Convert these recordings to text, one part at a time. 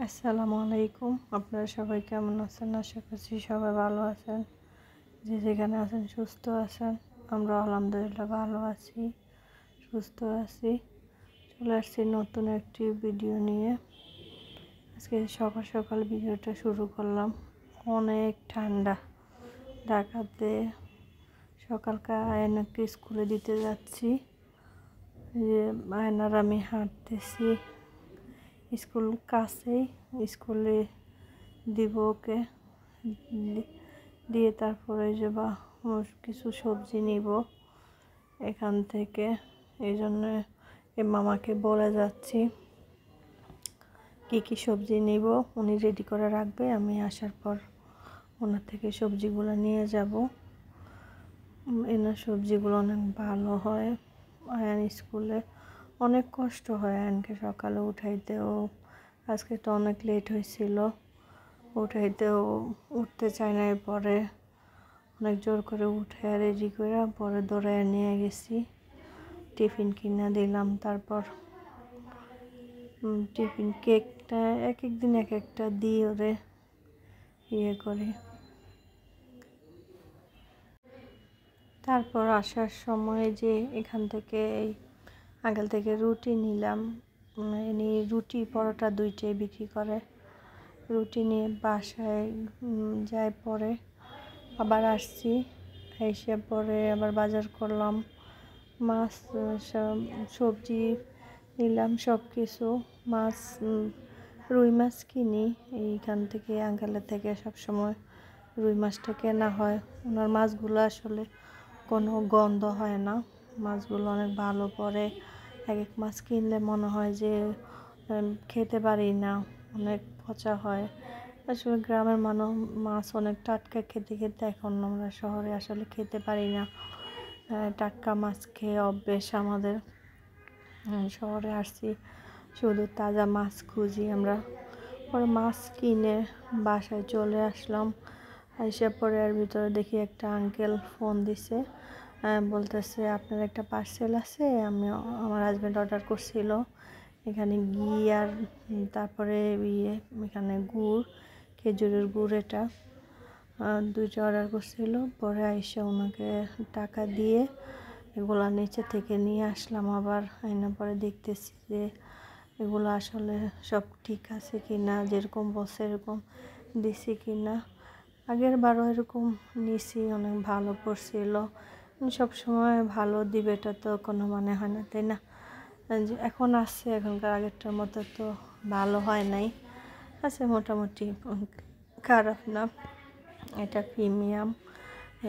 আসসালামু আলাইকুম। আপনারা সবাই কেমন আছেন? আশা করছি সবাই ভালো আছেন। যে যেখানে আছেন সুস্থ আছেন। আমরা আলহামদুলিল্লাহ ভালো আছি, সুস্থ আছি। চলে আসছি নতুন একটি ভিডিও নিয়ে। আজকে সকাল সকাল ভিডিওটা শুরু করলাম। অনেক ঠান্ডা ঢাকাতে। সকালকার আয়নাকে স্কুলে দিতে যাচ্ছি, যে আয়নার আমি হাঁটতেছি। স্কুল কাছেই, স্কুলে দিব ওকে, দিয়ে তারপরে যে বা কিছু সবজি নিব এখান থেকে। এই জন্য মামাকে বলে যাচ্ছি কি সবজি নিব, উনি রেডি করে রাখবে। আমি আসার পর ওনার থেকে সবজিগুলো নিয়ে যাব। এনার সবজিগুলো অনেক ভালো হয়। আয়ান স্কুলে অনেক কষ্ট হয় আয়ানকে সকালে উঠাইতেও। আজকে তো অনেক লেট হয়েছিল, উঠাইতেও উঠতে চায় না। পরে অনেক জোর করে উঠে রেডি করে পরে দৌড়ায় নিয়ে গেছি, টিফিন কিনে দিলাম। তারপর টিফিন কেকটা এক এক দিন এক একটা দিই ওরে ইয়ে করি। তারপর আসার সময় যে এখান থেকে আগে থেকে রুটি নিলাম। রুটি পরোটা দুইটাই বিক্রি করে। রুটি নিয়ে বাসায় যাই, পরে আবার আসছি। এসে পরে আবার বাজার করলাম, মাছ সবজি নিলাম সব কিছু। মাছ রুই মাছ কিনি এইখান থেকে, আঙ্কেলের থেকে সবসময় রুই মাছটা কেনা হয়। ওনার মাছগুলো আসলে কোনো গন্ধ হয় না, মাছগুলো অনেক ভালো পড়ে। এক এক মাছ কিনলে মনে হয় যে খেতে পারি না, অনেক পচা হয়। আসলে গ্রামের মাছ অনেক টাটকা খেতে খেতে এখন আমরা শহরে আসলে খেতে পারি না। টাটকা মাছ খেয়ে অভ্যেস আমাদের। শহরে আসছি শুধু তাজা মাছ খুঁজি আমরা। পরে মাছ কিনে বাসায় চলে আসলাম। এসে পরে এর ভিতরে দেখি একটা আঙ্কেল ফোন দিছে, বলতেছে আপনার একটা পার্সেল আছে, আমার হাজব্যান্ড অর্ডার করছিল এখানে ঘি আর তারপরে এখানে গুড়, খেজুরের গুড়, এটা দুইটা অর্ডার করছিল। পরে আইসা ওনাকে টাকা দিয়ে এগুলো নিচে থেকে নিয়ে আসলাম। আবার আইনা পরে দেখতেছি যে এগুলো আসলে সব ঠিক আছে কি না, যেরকম বসে এরকম দিছি কি না। আগের বারও এরকম নিছি, অনেক ভালো পড়ছিল। সবসময় ভালো দিবে এটা তো কোনো মানে হয় না, তাই না? এখন আসছে, এখনকার আগেরটার মতো তো ভালো হয় নাই, আছে মোটামুটি, খারাপ না। এটা প্রিমিয়াম,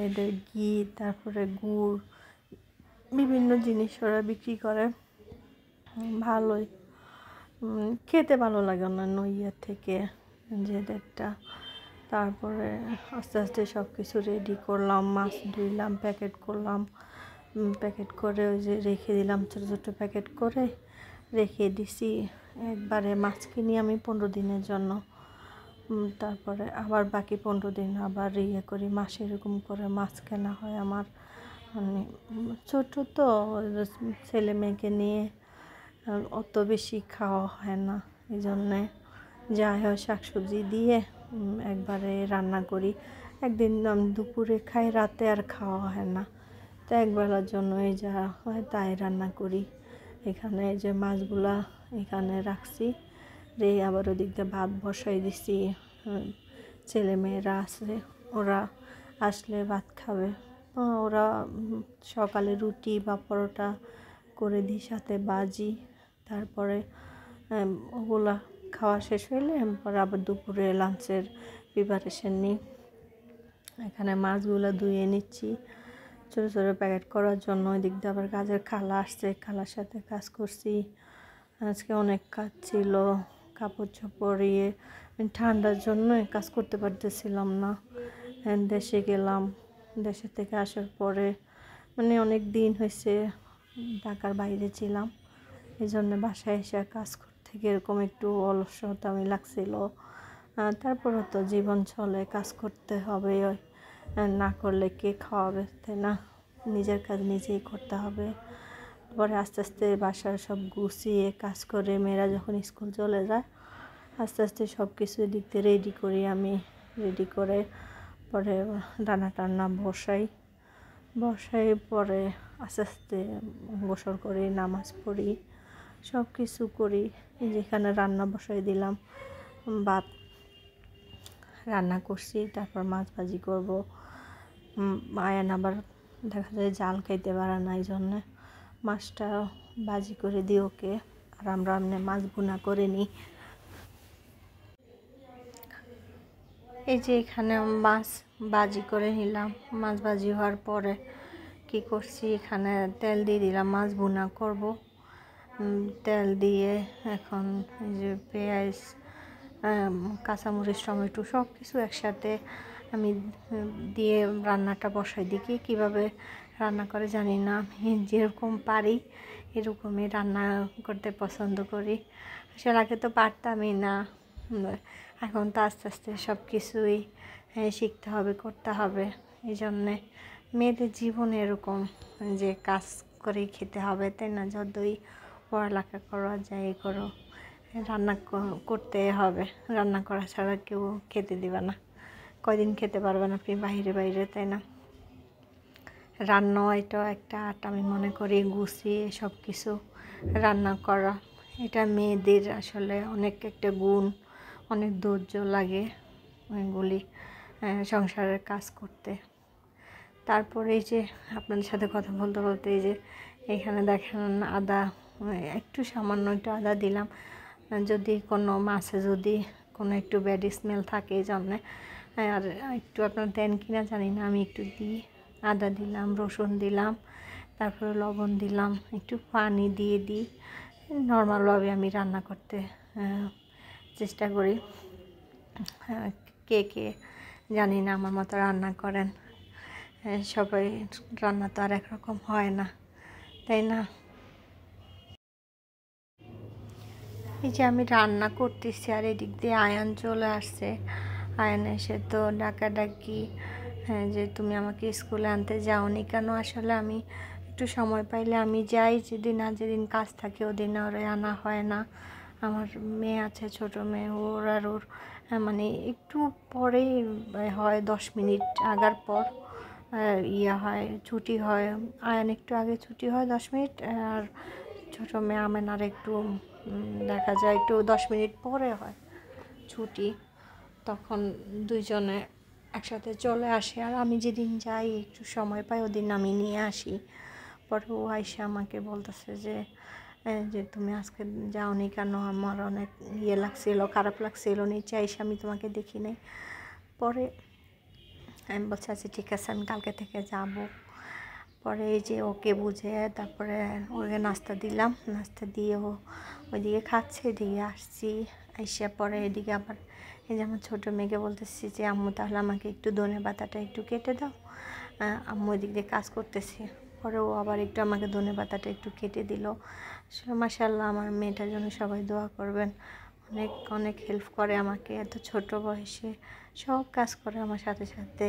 এদের ঘি তারপরে গুড় বিভিন্ন জিনিস ওরা বিক্রি করে, ভালোই খেতে ভালো লাগে অন্যান্য ইয়ের থেকে যেটা। তারপরে আস্তে আস্তে সব কিছু রেডি করলাম, মাছ ধুইলাম, প্যাকেট করলাম, প্যাকেট করে ওই যে রেখে দিলাম, ছোটো ছোটো প্যাকেট করে রেখে দিছি। একবারে মাছ কিনি আমি 15 দিনের জন্য, তারপরে আবার বাকি 15 দিন আবার ইয়ে করি, মাসে এরকম করে মাছ কেনা হয় আমার। মানে ছোটো তো, ছেলে মেয়েকে নিয়ে অত বেশি খাওয়া হয় না, এই জন্যে যা হয় শাকসবজি দিয়ে একবারে রান্না করি। একদিন আমি দুপুরে খাই, রাতে আর খাওয়া হয় না, তো একবেলার জন্য এই যা হয় তাই রান্না করি। এখানে এই যে মাছগুলা এখানে রাখছি, আবার ওদিক দিয়ে ভাত বসাই দিছি। ছেলে মেয়েরা আসলে ওরা আসলে ভাত খাবে। ওরা সকালে রুটি বা পরোটা করে দিই, সাথে বাজি। তারপরে ওগুলা খাওয়া শেষ হইলে পরে আবার দুপুরে লাঞ্চের প্রিপারেশন নিই। এখানে মাছগুলো ধুয়ে নিচ্ছি ছোটো ছোটো প্যাকেট করার জন্য। ওই দিক দিয়ে আবার কাজের খালা আসছে, খালার সাথে কাজ করছি। আজকে অনেক কাজ ছিল, কাপড় চোপড় ঠান্ডার জন্য কাজ করতে পারতেছিলাম না। দেশে গেলাম, দেশের থেকে আসার পরে মানে অনেক দিন হয়েছে ঢাকার বাইরে ছিলাম, এই জন্য বাসায় এসে কাজ করতে গিয়ে এরকম একটু অলসতা আমি লাগছিল। তারপরে তো জীবন চলে, কাজ করতে হবে, না করলে কে খাওয়াবে, তাই না? নিজের কাজ নিজেই করতে হবে। পরে আস্তে আস্তে বাসার সব গুছিয়ে কাজ করে মেয়েরা যখন স্কুল চলে যায় আস্তে আস্তে সব কিছু এদিক দিয়ে রেডি করি আমি। রেডি করে পরে রান্না টান্না বসাই পরে আস্তে আস্তে গোসল করি, নামাজ পড়ি, সব কিছু করি। যেখানে রান্না বসাই দিলাম, ভাত রান্না করছি, তারপর মাছ ভাজি করবো। আয়ান আবার দেখা যায় জাল খাইতে পারে না, এই জন্যে মাছটা ভাজি করে দিই ওকে, আর আমরা এমনি মাছ ভুনা করে নিই। এই যে এখানে মাছ ভাজি করে নিলাম। মাছ ভাজি হওয়ার পরে কি করছি, এখানে তেল দিয়ে দিলাম, মাছ ভুনা করব। তেল দিয়ে এখন এই যে পেঁয়াজ, কাঁচামরিচ, টমেটো সব কিছু একসাথে আমি দিয়ে রান্নাটা বসাই দিই। কীভাবে রান্না করে জানি না, আমি যেরকম পারি এরকমই রান্না করতে পছন্দ করি। আসলে আগে তো পারতামই না, এখন তো আস্তে আস্তে সব কিছুই শিখতে হবে, করতে হবে। এই জন্যে মেয়েদের জীবন এরকম যে কাজ করেই খেতে হবে, তাই না? যতই পড়ালেখা করো যাই করো, রান্না করতে হবে। রান্না করা ছাড়া কেউ খেতে দিবে না, কয়দিন খেতে পারবেন আপনি বাইরে, তাই না? রান্না এটাও একটা আর্ট আমি মনে করি, গুছিয়ে সব কিছু রান্না করা, এটা মেয়েদের আসলে অনেক একটা গুণ, অনেক ধৈর্য লাগে এগুলি সংসারের কাজ করতে। তারপরে এই যে আপনাদের সাথে কথা বলতে বলতে এই যে এখানে দেখেন আদা, একটু সামান্য একটু আদা দিলাম, যদি কোনো মাছে যদি কোনো একটু ব্যাড স্মেল থাকে এই জন্যে। আর একটু আপনার দেন কিনা জানি না, আমি একটু দিই। আদা দিলাম, রসুন দিলাম, তারপরে লবণ দিলাম, একটু পানি দিয়ে দিই। নর্মালভাবে আমি রান্না করতে চেষ্টা করি। কে কে জানি না আমার মতো রান্না করেন, সবাই রান্না তো আর একরকম হয় না, তাই না? এই যে আমি রান্না করতেছি আর এদিক দিয়ে আয়ান চলে আসছে। আয়ান এসে তো ডাকাডাকি, যে তুমি আমাকে স্কুলে আনতে যাওনি কেন? আসলে আমি একটু সময় পাইলে আমি যাই, যেদিন কাজ থাকে ওদিন আর আনা হয় না। আমার মেয়ে আছে, ছোট মেয়ে, ওর মানে একটু পরেই হয়, 10 মিনিট আগার পর হয়, ছুটি হয়। আয়ান একটু আগে ছুটি হয় 10 মিনিট, আর ছোটো মেয়ে আমেনার একটু দেখা যায় একটু 10 মিনিট পরে হয় ছুটি। তখন দুইজনে একসাথে চলে আসে, আর আমি যেদিন যাই একটু সময় পাই ওদিন আমি নিয়ে আসি। পরে ও আইসা আমাকে বলতেছে যে তুমি আজকে যাওনি কেন? আমার অনেক লাগছিল, খারাপ লাগছিল, নিচে আইসা আমি তোমাকে দেখি নাই। পরে আমি বলছি আচ্ছা ঠিক আছে, আমি কালকে থেকে যাব। পরে এই যে ওকে বুঝে তারপরে ওকে নাস্তা দিলাম, নাস্তা দিয়ে ও ওইদিকে খাচ্ছে, এদিকে আসছি। আইসা পরে এদিকে আবার এই যে আমার ছোটো মেয়েকে বলতেছি যে আম্মু তাহলে আমাকে একটু ধনে পাতাটা একটু কেটে দাও, আম্মু এদিক দিয়ে কাজ করতেছি। পরে ও আবার একটু আমাকে ধনে পাতাটা একটু কেটে দিল। আসলে মাশাআল্লাহ, আমার মেয়েটার জন্য সবাই দোয়া করবেন। অনেক অনেক হেল্প করে আমাকে, এত ছোট বয়সে সব কাজ করে আমার সাথে সাথে,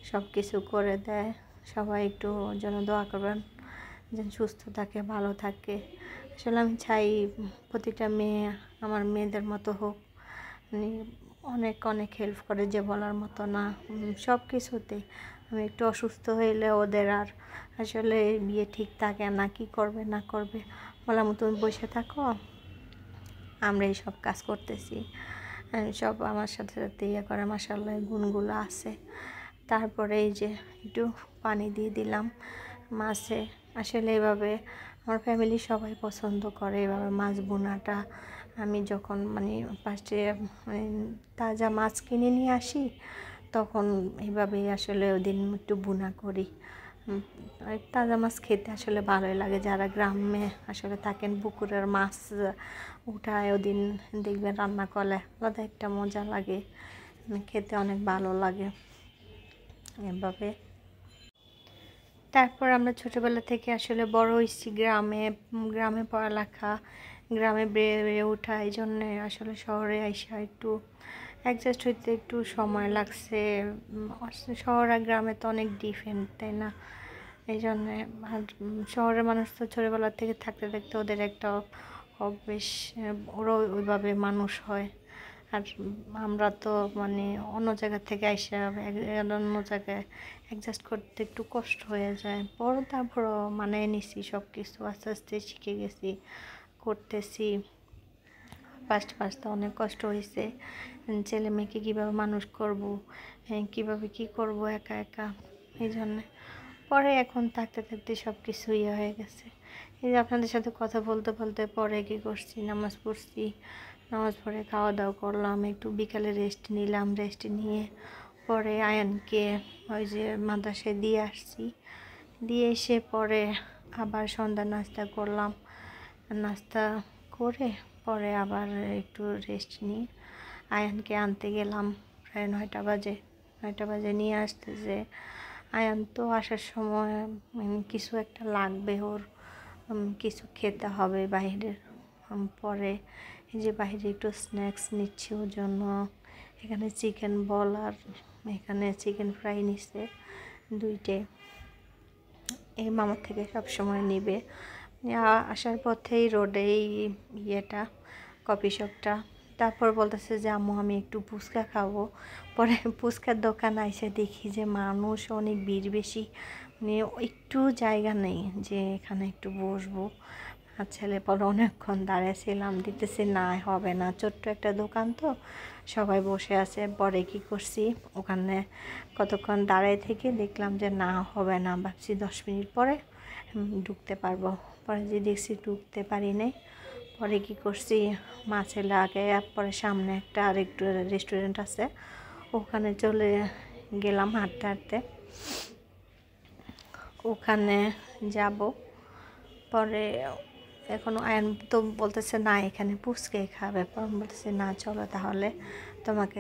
সব কিছু করে দেয়। সবাই একটু যেন দোয়া করবেন যেন সুস্থ থাকে, ভালো থাকে। আসলে আমি চাই প্রতিটা মেয়ে আমার মেয়েদের মতো হোক, মানে অনেক অনেক হেল্প করে, যে বলার মতো না। সব কিছুতেই আমি একটু অসুস্থ হইলে ওদের আর আসলে বিয়ে ঠিক থাকে না, কি করবে না করবে, বললাম তুমি বসে থাকো, আমরা এই সব কাজ করতেছি, সব আমার সাথে সাথে ইয়ে করে। মাশাআল্লাহ গুণগুলো আছে। তারপরে এই যে একটু পানি দিয়ে দিলাম মাছে। আসলে এভাবে আমার ফ্যামিলি সবাই পছন্দ করে এভাবে মাছ ভুনাটা। আমি যখন মানে ফার্স্টে মানে তাজা মাছ কিনে নিয়ে আসি, তখন এইভাবেই আসলে ওদিন একটু ভুনা করি। তাজা মাছ খেতে আসলে ভালোই লাগে। যারা গ্রামে আসলে থাকেন, পুকুরের মাছ উঠায় ওদিন দেখবেন রান্না করলে আলাদা একটা মজা লাগে, খেতে অনেক ভালো লাগে এভাবে। তারপর আমরা ছোটোবেলা থেকে আসলে বড় হয়েছি গ্রামে পড়ালেখা, গ্রামে বেড়ে ওঠা, এই জন্যে আসলে শহরে আইসা একটু অ্যাডজাস্ট হইতে একটু সময় লাগছে। শহর আর গ্রামে তো অনেক ডিফারেন্ট, তাই না? এই জন্যে শহরের মানুষ তো ছোটোবেলা থেকে থাকতে থাকতে ওদের একটা অভ্যেস, ওরাও ওইভাবে মানুষ হয়। আর আমরা তো মানে অন্য জায়গা থেকে আইসা অন্য জায়গায় অ্যাডজাস্ট করতে একটু কষ্ট হয়ে যায়। তারপরও মানে নিছি সব কিছু, আস্তে আস্তে শিখে গেছি, করতেছি। ফার্স্ট অনেক কষ্ট হয়েছে, ছেলে মেয়েকে কীভাবে মানুষ করব, কীভাবে কী করব একা একা, এই জন্যে। পরে এখন থাকতে থাকতে সব কিছু ইয়ে হয়ে গেছে। এই যে আপনাদের সাথে কথা বলতে বলতে পরে কী করছি, নামাজ পড়ছি, নামাজ পড়ে খাওয়া দাওয়া করলাম, একটু বিকালে রেস্ট নিলাম, রেস্ট নিয়ে পরে আয়ানকে ওই যে মাদ্রাসায় দিয়ে আসছি, দিয়ে এসে পরে আবার সন্ধ্যা নাস্তা করলাম, নাস্তা করে পরে আবার একটু রেস্ট নিয়ে আয়ানকে আনতে গেলাম প্রায় 9টা বাজে। 9টা বাজে নিয়ে আসতেছে। আয়ান তো আসার সময় কিছু একটা লাগবে, ওর কিছু খেতে হবে বাইরের। পরে এই যে বাইরে একটু স্ন্যাক্স নিচ্ছি ওর জন্য। এখানে চিকেন বল আর এখানে চিকেন ফ্রাই নিচ্ছে, দুইটে। এই মামার থেকে সব সময় নিবে। আসার পথেই রোডেই ইয়েটা কফি শপটা। তারপর বলতেছে যে আম্মু আমি একটু ফুচকা খাবো। পরে ফুচকার দোকান আইসে দেখি যে মানুষ অনেক ভিড় বেশি, মানে একটু জায়গা নেই যে এখানে একটু বসবো। আর ছেলে পরে অনেকক্ষণ দাঁড়িয়েছিলাম, দিতেছি না হবে না, ছোট্ট একটা দোকান তো সবাই বসে আছে। পরে কি করছি, ওখানে কতক্ষণ দাঁড়ায় থেকে দেখলাম যে না হবে না, ভাবছি 10 মিনিট পরে ঢুকতে পারবো। পরে যে দেখছি ঢুকতে পারি নাই। পরে কি করছি, মা ছেলে আগে, পরে সামনে একটা আরেকটু রেস্টুরেন্ট আছে, ওখানে চলে গেলাম হাঁটতে হাঁটতে, ওখানে যাব। পরে এখনও আয়ন তো বলতেছে না এখানে ফুচকাই খাবে। পর বলতেছে না চলো তাহলে তোমাকে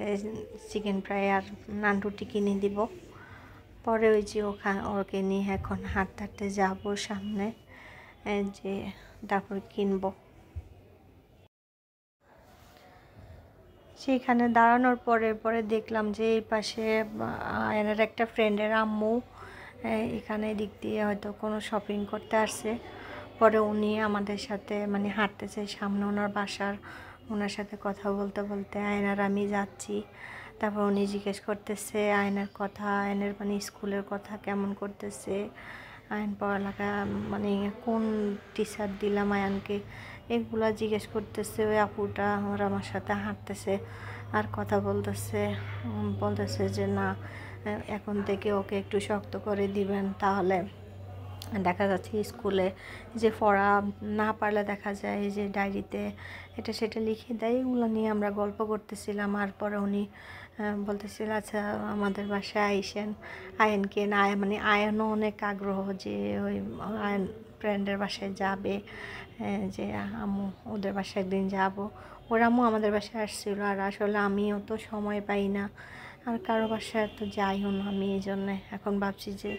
চিকেন ফ্রাই আর নান রুটি কিনে দিব। পরে ওই যে ওকে নিয়ে এখন হাঁটতে হাঁটতে যাবো সামনে, যে তারপর কিনবো। সেইখানে দাঁড়ানোর পরে পরে দেখলাম যে এই পাশে আয়নের একটা ফ্রেন্ডের আম্মু এখানে দিক দিয়ে হয়তো কোনো শপিং করতে আসছে। পরে উনি আমাদের সাথে মানে হাঁটতেছে সামনে ওনার বাসার, ওনার সাথে কথা বলতে বলতে আয়নার আমি যাচ্ছি। তারপর উনি জিজ্ঞেস করতেছে আয়নার কথা, আয়নের মানে স্কুলের কথা কেমন করতেছে, আয়ন পড়ালেখা মানে কোন টিচার দিলাম আয়নকে, এগুলা জিজ্ঞেস করতেছে। ওই আপুটা ওরা আমার সাথে হাঁটতেছে আর কথা বলতেছে, বলতেছে যে না এখন থেকে ওকে একটু শক্ত করে দিবেন, তাহলে দেখা যাচ্ছে স্কুলে যে পড়া না পারলে দেখা যায় যে ডায়েরিতে এটা সেটা লিখে দেয়। এগুলো নিয়ে আমরা গল্প করতেছিলাম। আর পরে উনি বলতেছিল আচ্ছা আমাদের বাসায় আইসেন, আয়নকে না মানে আয়নও অনেক আগ্রহ যে ওই আয়ন ফ্রেন্ডের বাসায় যাবে, যে আম্মু ওদের বাসায় একদিন যাব। ওর আম্মু আমাদের বাসায় আসছিল, আর আসলে আমিও তো সময় পাই না আর কারো বাসায় তো যাইও না আমি, এই জন্যে এখন ভাবছি যে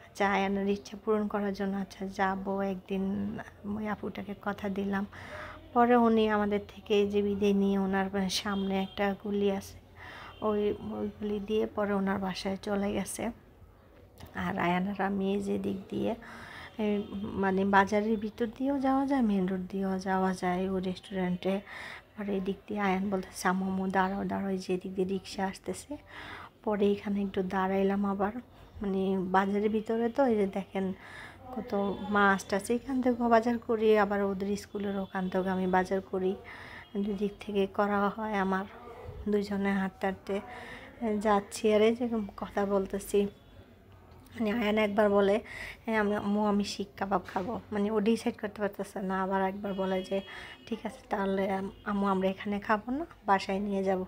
আচ্ছা আয়ানের ইচ্ছা পূরণ করার জন্য আচ্ছা যাবো একদিন। ওই আপুটাকে কথা দিলাম। পরে উনি আমাদের থেকে যে বিদায় নিয়ে ওনার সামনে একটা গুলি আছে, ওই গুলি দিয়ে পরে ওনার বাসায় চলে গেছে। আর আয়ানের আমি যে দিক দিয়ে মানে বাজারের ভিতর দিয়েও যাওয়া যায়, মেন রোড দিয়েও যাওয়া যায় ওই রেস্টুরেন্টে। আর এই দিক দিয়ে আয়ান বলতেছে আম্মু দাঁড়াও দাঁড়াও, যে দিক দিয়ে রিক্সা আসতেছে। পরে এখানে একটু দাঁড়াইলাম আবার, মানে বাজারের ভিতরে তো এই যে দেখেন কত মাছ টাছ, এখান থেকেও বাজার করি, আবার ওদের স্কুলের ওখান থেকে আমি বাজার করি, দুদিক থেকে করা হয় আমার। দুজনে হাঁটতে হাঁটতে যাচ্ছি আর এই যে কথা বলতেছি। মানে আয়ান একবার বলে আমি শিক কাবাব খাবো, মানে ও ডিসাইড করতে পারতেছে না। আবার একবার বলে যে ঠিক আছে তাহলে আম্মু আমরা এখানে খাবো না, বাসায় নিয়ে যাব।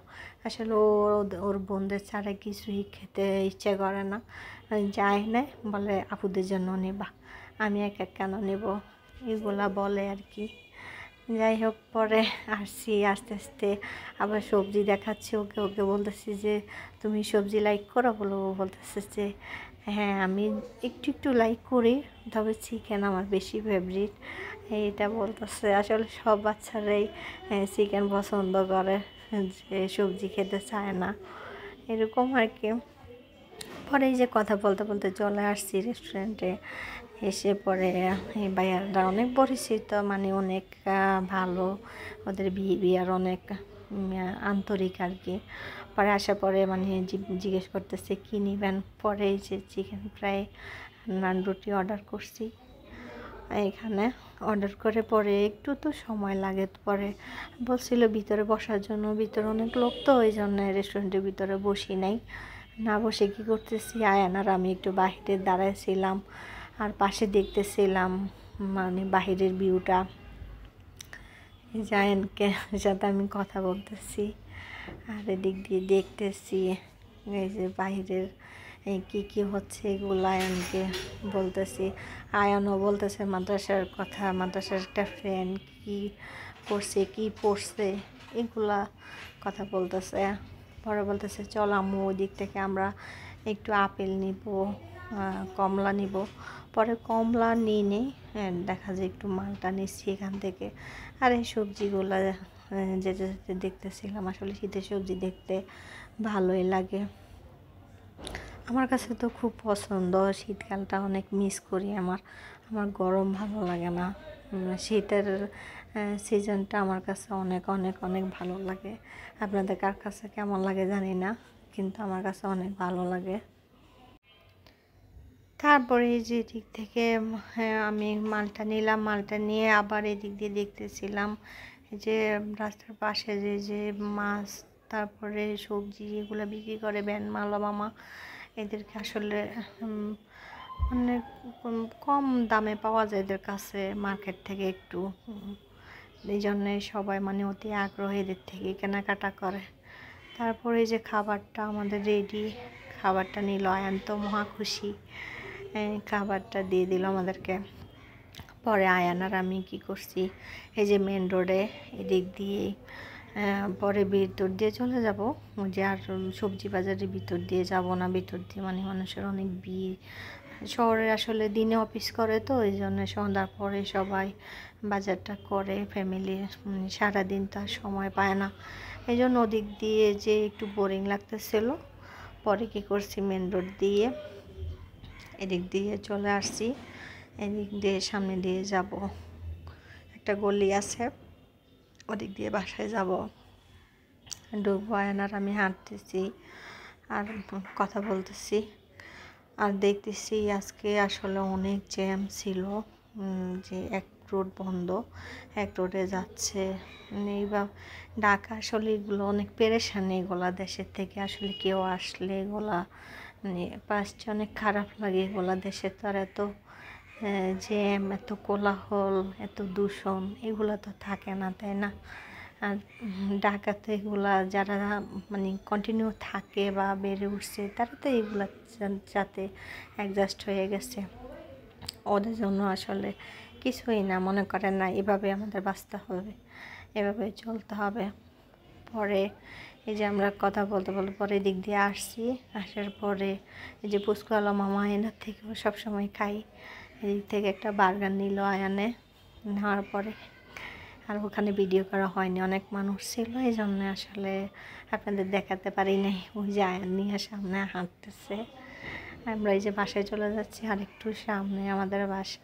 আসলে ওর বোনদের ছাড়া কিছুই খেতে ইচ্ছে করে না, যায় না, বলে আপুদের জন্য নেবা, আমি এক কেন নেব, এগুলা বলে আর কি। যাই হোক পরে আসছি, আস্তে আস্তে আবার সবজি দেখাচ্ছি ওকে, ওকে বলতেছি যে তুমি সবজি লাইক করো, বলতেছে যে হ্যাঁ আমি একটু একটু লাইক করি, তবে চিকেন আমার বেশি ফেভারিট, এইটা বলতেছে। আসলে সব বাচ্চারাই চিকেন পছন্দ করে, যে সবজি খেতে চায় না, এরকম আর কি। পরে এই যে কথা বলতে বলতে চলে আসছি রেস্টুরেন্টে। এসে পরে এই ভাইয়ারা অনেক পরিচিত, মানে অনেক ভালো, ওদের বিহেভিয়ার অনেক আন্তরিক আর কি। পরে আসার পরে মানে জিজ্ঞেস করতেছে কী নেবেন। পরে এই যে চিকেন ফ্রাই, নান রুটি অর্ডার করছি এখানে। অর্ডার করে পরে একটু তো সময় লাগে, পরে বলছিল ভিতরে বসার জন্য, ভিতরে অনেক লোক তো ওই জন্য রেস্টুরেন্টের ভিতরে বসি নাই। না বসে কী করতেছি, আয়ান আর আমি একটু বাহিরে দাঁড়াইছিলাম আর পাশে দেখতেছিলাম মানে বাহিরের ভিউটা। জায়ানকে সাথে আমি কথা বলতেছি আর এদিক দিয়ে দেখতেছি এই যে বাহিরের কী কী হচ্ছে এগুলো আয়ানকে বলতেছি। আয়ানও বলতেছে মাদ্রাসার কথা, মাদ্রাসার একটা ফ্রেন্ড কী করছে কী পড়ছে এগুলা কথা বলতেছে। পরে বলতেছে চল আম্মু ওই দিক থেকে আমরা একটু আপেল নিব, কমলা নিব। পরে কমলা নিয়ে নেই, দেখা যায় একটু মালটা নিচ্ছি এখান থেকে। আর এই সবজিগুলো যেতে যেতে দেখতেছিলাম, আসলে শীতের সবজি দেখতে ভালোই লাগে। আমার কাছে তো খুব পছন্দ, শীতকালটা অনেক মিস করি। আমার গরম ভালো লাগে না, শীতের সিজনটা আমার কাছে অনেক অনেক অনেক ভালো লাগে। আপনাদের কার কাছে কেমন লাগে জানি না, কিন্তু আমার কাছে অনেক ভালো লাগে। তারপরে এই যে দিক থেকে আমি মালটা নিলাম, মালটা নিয়ে আবার এদিক দিয়ে দেখতেছিলাম যে রাস্তার পাশে যে মাছ তারপরে সবজি এগুলো বিক্রি করে ভ্যানওয়ালা মামা, এদেরকে আসলে অনেক কম দামে পাওয়া যায় এদের কাছে মার্কেট থেকে একটু, এই জন্যে সবাই মানে অতি আগ্রহ এদের থেকে কেনাকাটা করে। তারপরে যে খাবারটা আমাদের রেডি, খাবারটা নিল আয়ান তো মহা খুশি, খাবারটা দিয়ে দিল আমাদেরকে। পরে আয়ান আর আমি কী করছি, এই যে মেন রোডে এদিক দিয়ে পরে ভিতর দিয়ে চলে যাব, যে আর সবজি বাজারের ভিতর দিয়ে যাব না, ভিতর দিয়ে মানে মানুষের অনেক ভিড়। শহরে আসলে দিনে অফিস করে তো এই জন্য সন্ধ্যার পরে সবাই বাজারটা করে, ফ্যামিলির সারাদিন তার সময় পায় না, এই জন্য ওদিক দিয়ে যে একটু বোরিং লাগতেছিল। পরে কী করছি, মেন রোড দিয়ে এদিক দিয়ে চলে আসছি, এদিক দিয়ে সামনে দিয়ে যাব, একটা গলি আছে ওদিক দিয়ে বাসায় যাব। ঢুকবো, আয়ান আর আমি হাঁটতেছি আর কথা বলতেছি আর দেখতেছি আজকে আসলে অনেক জ্যাম ছিল, যে এক রোড বন্ধ, এক রোডে যাচ্ছে এইবার ঢাকা। আসলে এগুলো অনেক পেরেশানি, এগুলা দেশের থেকে আসলে কেউ আসলে এগুলা মানে পাশে অনেক খারাপ লাগে। এগুলা দেশে তো আর এত জ্যাম, এত কোলাহল, এত দূষণ এগুলো তো থাকে না, তাই না? আর ঢাকাতে এগুলা যারা মানে কন্টিনিউ থাকে বা বেড়ে উঠছে তারা তো এগুলা যাতে অ্যাডজাস্ট হয়ে গেছে, ওদের জন্য আসলে কিছুই না, মনে করেন না এভাবে আমাদের বাঁচতে হবে, এভাবে চলতে হবে। পরে এই যে আমরা কথা বলতে বলতে পরে দিক দিয়ে আসছি, আসার পরে এই যে পুচকুওয়ালা মামা এনার থেকেও সবসময় খাই, এদিক থেকে একটা বার্গার নিল আয়ানে, নেওয়ার পরে আর ওখানে ভিডিও করা হয়নি, অনেক মানুষ ছিল এই জন্য আসলে আপনাদের দেখাতে পারি নাই। ওই যে আয়ান নিয়ে সামনে হাঁটতেছে, আমরা এই যে বাসায় চলে যাচ্ছি, আর একটু সামনে আমাদের বাসা।